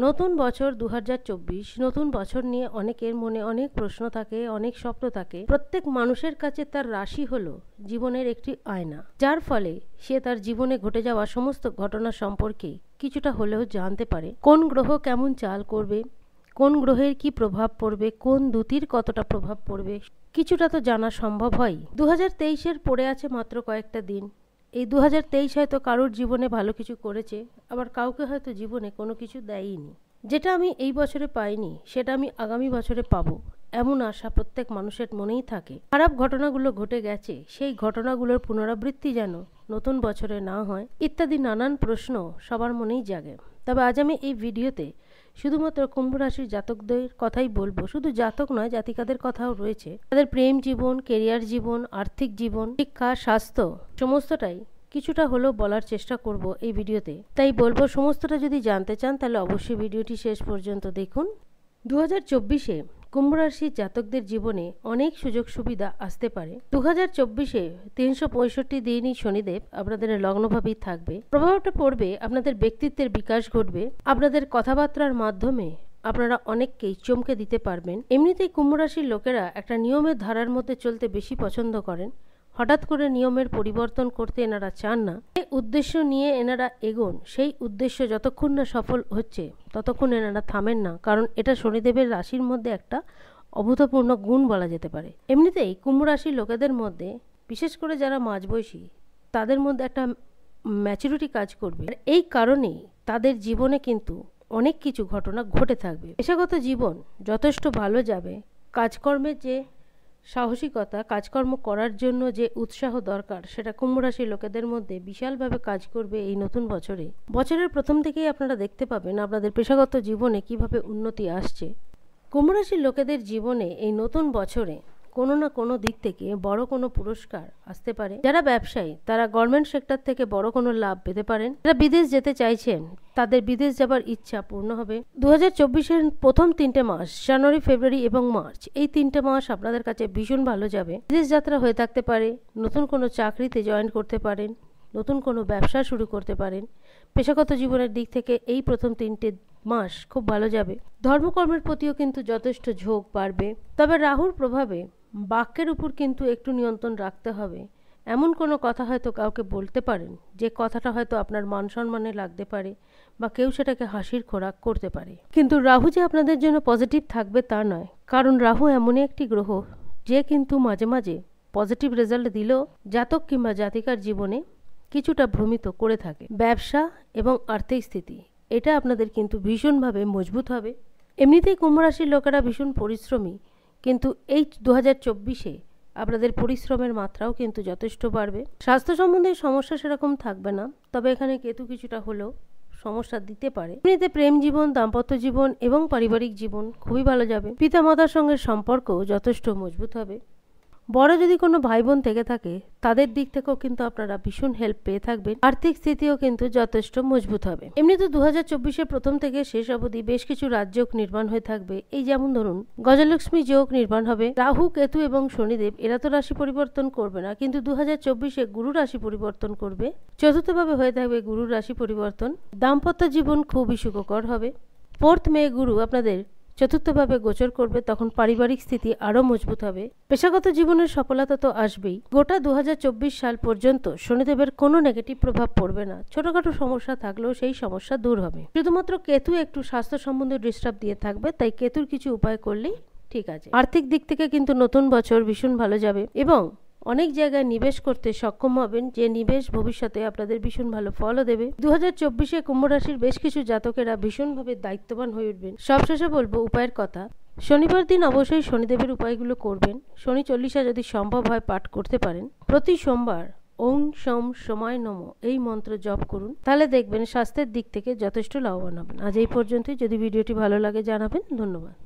নতুন বছর ২০২৪। নতুন বছর নিয়ে অনেকের মনে অনেক প্রশ্ন থাকে, অনেক স্বপ্ন থাকে। প্রত্যেক মানুষের কাছে তার রাশি হলো জীবনের একটি আয়না, যার ফলে সে তার জীবনে ঘটে যাওয়া সমস্ত ঘটনা সম্পর্কে কিছুটা হলেও জানতে পারে। কোন গ্রহ কেমন চাল করবে, কোন গ্রহের কি প্রভাব পড়বে, কোন দূতির কতটা প্রভাব পড়বে, কিছুটা তো জানা সম্ভব হয়। ২০২৩-এর পড়ে আছে মাত্র কয়েকটা দিন। এই ২০২৩ হয়তো কারোর জীবনে ভালো কিছু করেছে, আবার কাউকে হয়তো জীবনে কোনো কিছু দেয়ইনি। যেটা আমি এই বছরে পাইনি সেটা আমি আগামী বছরে পাবো, এমন আশা প্রত্যেক মানুষের মনেই থাকে। খারাপ ঘটনাগুলো ঘটে গেছে, সেই ঘটনাগুলোর পুনরাবৃত্তি যেন নতুন বছরে না হয়, ইত্যাদি নানান প্রশ্ন সবার মনেই জাগে। তবে আজ আমি এই ভিডিওতে শুধুমাত্র কুম্ভ রাশির জাতকদের কথাই বলবো। শুধু জাতক নয়, জাতিকাদের কথাও রয়েছে। তাদের প্রেম জীবন, কেরিয়ার জীবন, আর্থিক জীবন, শিক্ষা, স্বাস্থ্য সমস্তটাই কিছুটা হলেও বলার চেষ্টা করব এই ভিডিওতে। তাই বলবো, সমস্তটা যদি জানতে চান তাহলে অবশ্যই ভিডিওটি শেষ পর্যন্ত দেখুন। ২০২৪-এ কুম্ভ রাশির জাতকদের জীবনে অনেক সুযোগ সুবিধা আসতে পারে। ২০২৪-এ ৩৬৫ দিনই শনিদেব আপনাদের লগ্নভাবেই থাকবে। প্রভাবটা পড়বে, আপনাদের ব্যক্তিত্বের বিকাশ ঘটবে। আপনাদের কথাবার্তার মাধ্যমে আপনারা অনেককেই চমকে দিতে পারবেন। এমনিতেই কুম্ভ রাশির লোকেরা একটা নিয়মের ধারার মধ্যে চলতে বেশি পছন্দ করেন। হঠাৎ করে নিয়মের পরিবর্তন করতে এনারা চান না। যে উদ্দেশ্য নিয়ে এনারা এগোন, সেই উদ্দেশ্য যতক্ষণ না সফল হচ্ছে ততক্ষণ এনারা থামেন না, কারণ এটা শনিদেবের রাশির মধ্যে একটা অভূতপূর্ণ গুণ বলা যেতে পারে। এমনিতেই কুম্ভ রাশির লোকেদের মধ্যে, বিশেষ করে যারা মাঝবয়সী, তাদের মধ্যে একটা ম্যাচুরিটি কাজ করবে। আর এই কারণেই তাদের জীবনে কিন্তু অনেক কিছু ঘটনা ঘটে থাকবে। পেশাগত জীবন যথেষ্ট ভালো যাবে। কাজকর্মের যে সাহসিকতা, কাজকর্ম করার জন্য যে উৎসাহ দরকার, সেটা কুম্ভ রাশির লোকেদের মধ্যে বিশালভাবে কাজ করবে এই নতুন বছরে। বছরের প্রথম থেকেই আপনারা দেখতে পাবেন আপনাদের পেশাগত জীবনে কিভাবে উন্নতি আসছে। কুম্ভ রাশির লোকেদের জীবনে এই নতুন বছরে কোনো না কোনো দিক থেকে বড় কোনো পুরস্কার আসতে পারে। যারা ব্যবসায়ী, তারা গভর্নমেন্ট সেক্টর থেকে বড় কোনো লাভ পেতে পারেন। যারা বিদেশ যেতে চাইছেন, তাদের বিদেশ যাবার ইচ্ছা পূর্ণ হবে। ২০২৪-এর প্রথম ৩টে মাস, জানুয়ারি, ফেব্রুয়ারি এবং মার্চ, এই ৩টে মাস আপনাদের কাছে ভীষণ ভালো যাবে। বিদেশ যাত্রা হয়ে থাকতে পারে, নতুন কোনো চাকরিতে জয়েন করতে পারেন, নতুন কোনো ব্যবসা শুরু করতে পারেন। পেশাগত জীবনের দিক থেকে এই প্রথম ৩টে মাস খুব ভালো যাবে। ধর্মকর্মের প্রতিও কিন্তু যথেষ্ট ঝোঁক বাড়বে। তবে রাহুর প্রভাবে বাক্যের উপর কিন্তু একটু নিয়ন্ত্রণ রাখতে হবে। এমন কোনো কথা হয়তো কাউকে বলতে পারেন যে কথাটা হয়তো আপনার মান সম্মানে লাগতে পারে, বা কেউ সেটাকে হাসির খোরাক করতে পারে। কিন্তু রাহু যে আপনাদের জন্য পজিটিভ থাকবে তা নয়, কারণ রাহু এমনই একটি গ্রহ যে কিন্তু মাঝে মাঝে পজিটিভ রেজাল্ট দিলেও জাতক কিংবা জাতিকার জীবনে কিছুটা ভ্রমিত করে থাকে। ব্যবসা এবং আর্থিক স্থিতি, এটা আপনাদের কিন্তু ভীষণভাবে মজবুত হবে। এমনিতেই কুম্ভ রাশির লোকেরা ভীষণ পরিশ্রমী, কিন্তু এই ২০২৪-এ আপনাদের পরিশ্রমের মাত্রাও কিন্তু যথেষ্ট বাড়বে। স্বাস্থ্য সম্বন্ধে সমস্যা সেরকম থাকবে না, তবে এখানে কেতু কিছুটা হলেও সমস্যা দিতে পারে। এমনিতে প্রেম জীবন, দাম্পত্য জীবন এবং পারিবারিক জীবন খুবই ভালো যাবে। পিতামাতার সঙ্গে সম্পর্ক যথেষ্ট মজবুত হবে। বড় যদি কোনো ভাই বোন থেকে থাকে, তাদের দিক থেকেও কিন্তু আপনারা ভীষণ হেল্প পেয়ে থাকবেন। আর্থিক স্থিতিও কিন্তু যথেষ্ট মজবুত হবে। এমনিতে ২০২৪-এর প্রথম থেকে শেষ অবধি বেশ কিছু রাজযোগ নির্মাণ হয়ে থাকবে। এই যেমন ধরুন, গজলক্ষ্মী যোগ নির্মাণ হবে। রাহু, কেতু এবং শনিদেব এরা তো রাশি পরিবর্তন করবে না, কিন্তু ২০২৪-এ গুরু রাশি পরিবর্তন করবে। চতুর্থভাবে হয়ে থাকবে গুরুর রাশি পরিবর্তন। দাম্পত্য জীবন খুবই সুখকর হবে। 4th মে গুরু আপনাদের চতুর্থভাবে গোচর করবে, তখন পারিবারিক স্থিতি আরও মজবুত হবে। পেশাগত জীবনের সফলতা তো আসবেই। গোটা ২০২৪ সাল পর্যন্ত শনিদেবের কোনো নেগেটিভ প্রভাব পড়বে না। ছোটখাটো সমস্যা থাকলেও সেই সমস্যা দূর হবে। শুধুমাত্র কেতু একটু স্বাস্থ্য সম্বন্ধে ডিস্টার্ব দিয়ে থাকবে, তাই কেতুর কিছু উপায় করলেই ঠিক আছে। আর্থিক দিক থেকে কিন্তু নতুন বছর ভীষণ ভালো যাবে এবং অনেক জায়গায় নিবেশ করতে সক্ষম হবেন, যে নিবেশ ভবিষ্যতে আপনাদের ভীষণ ভালো ফলও দেবে। ২০২৪-এ কুম্ভ রাশির বেশ কিছু জাতকেরা ভীষণভাবে দায়িত্ববান হয়ে উঠবেন। সবশেষে বলবো উপায়ের কথা। শনিবার দিন অবশ্যই শনিদেবের উপায়গুলো করবেন। শনি চল্লিশা যদি সম্ভব হয় পাঠ করতে পারেন। প্রতি সোমবার ওং সম সময় নম এই মন্ত্র জপ করুন, তাহলে দেখবেন স্বাস্থ্যের দিক থেকে যথেষ্ট লাভবান হবেন। আজ এই পর্যন্তই। যদি ভিডিওটি ভালো লাগে জানাবেন। ধন্যবাদ।